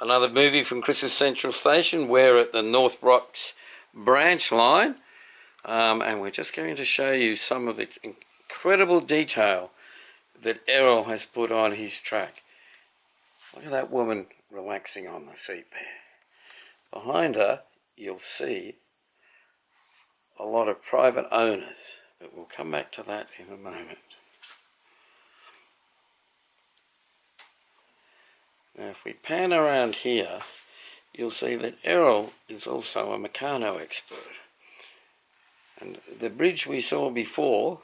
Another movie from Chris's Central Station. We're at the North Rocks branch line, and we're just going to show you some of the incredible detail that Errol has put on his track. Look at that woman relaxing on the seat there. Behind her you'll see a lot of private owners, but we'll come back to that in a moment. Now if we pan around here, you'll see that Errol is also a Meccano expert. And the bridge we saw before,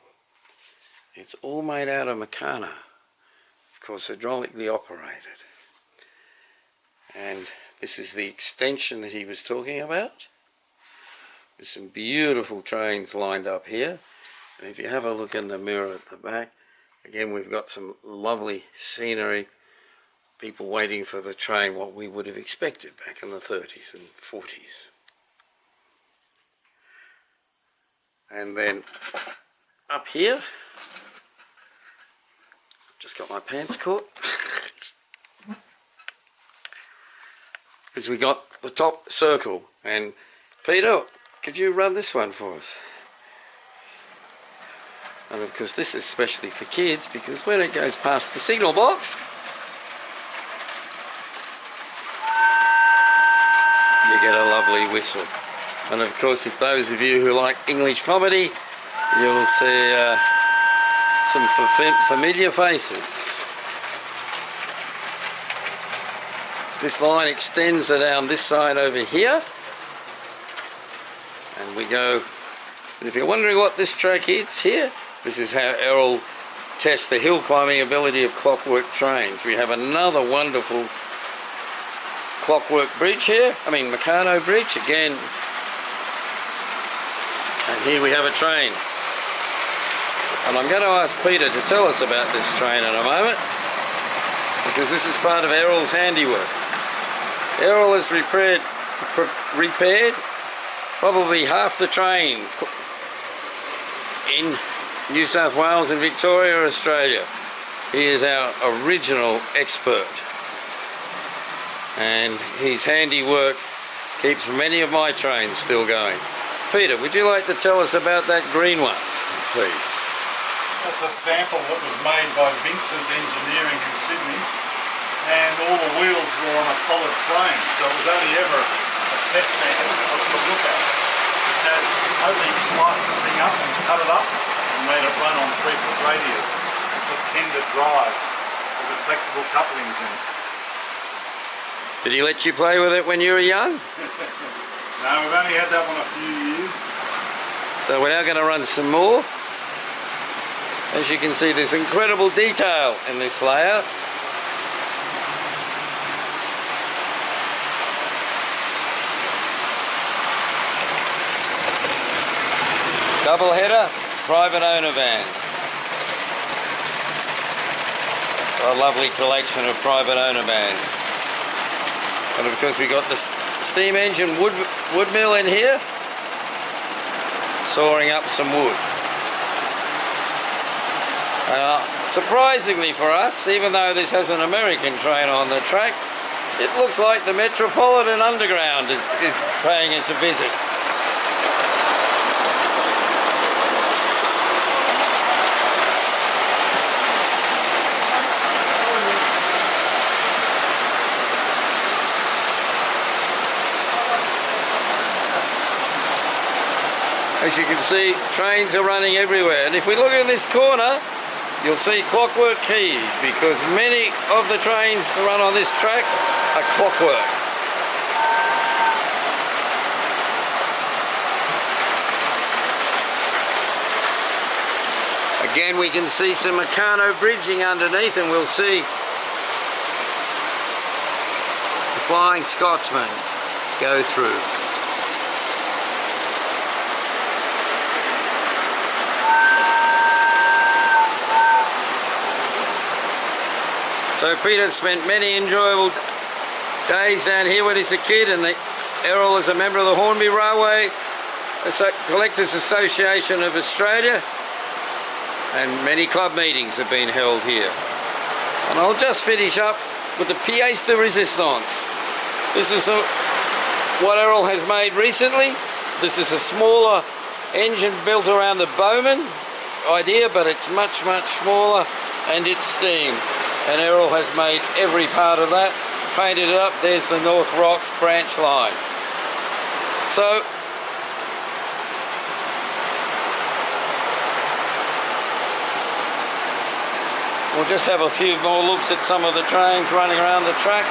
it's all made out of Meccano, of course hydraulically operated. And this is the extension that he was talking about. There's some beautiful trains lined up here. And if you have a look in the mirror at the back, again we've got some lovely scenery. People waiting for the train, what we would have expected back in the 30s and 40s. And then up here, just got my pants caught, because we got the top circle. And Peter, could you run this one for us? And of course this is especially for kids, because when it goes past the signal box, you get a lovely whistle. And of course, if those of you who like English comedy, you'll see some familiar faces. This line extends down this side over here, and we go. And if you're wondering what this track is here, this is how Errol tests the hill climbing ability of clockwork trains. We have another wonderful clockwork bridge here, Meccano bridge again, and here we have a train. And I'm going to ask Peter to tell us about this train in a moment, because this is part of Errol's handiwork. Errol has repaired probably half the trains in New South Wales and Victoria, Australia. He is our original expert, and his handiwork keeps many of my trains still going. Peter, would you like to tell us about that green one, please? That's a sample that was made by Vincent Engineering in Sydney, and all the wheels were on a solid frame, so it was only ever a test sample that we could look at. And only sliced the thing up and cut it up and made it run on 3-foot radius. It's a tender drive with the flexible couplings in it. Did he let you play with it when you were young? No, we've only had that one a few years. So we're now going to run some more. As you can see, there's incredible detail in this layout. Double header, private owner vans. A lovely collection of private owner vans. And of course we got the steam engine wood mill in here, sawing up some wood. Surprisingly for us, even though this has an American train on the track, it looks like the Metropolitan Underground is paying us a visit. As you can see, trains are running everywhere, and if we look in this corner, you'll see clockwork keys, because many of the trains that run on this track are clockwork. Again, we can see some Meccano bridging underneath, and we'll see the Flying Scotsman go through. So Peter spent many enjoyable days down here when he's a kid, and Errol is a member of the Hornby Railway Collectors Association of Australia, and many club meetings have been held here. And I'll just finish up with the pièce de résistance. This is what Errol has made recently. This is a smaller engine built around the Bowman idea, but it's much smaller, and it's steam. And Errol has made every part of that, painted it up. There's the North Rocks branch line. So we'll just have a few more looks at some of the trains running around the track.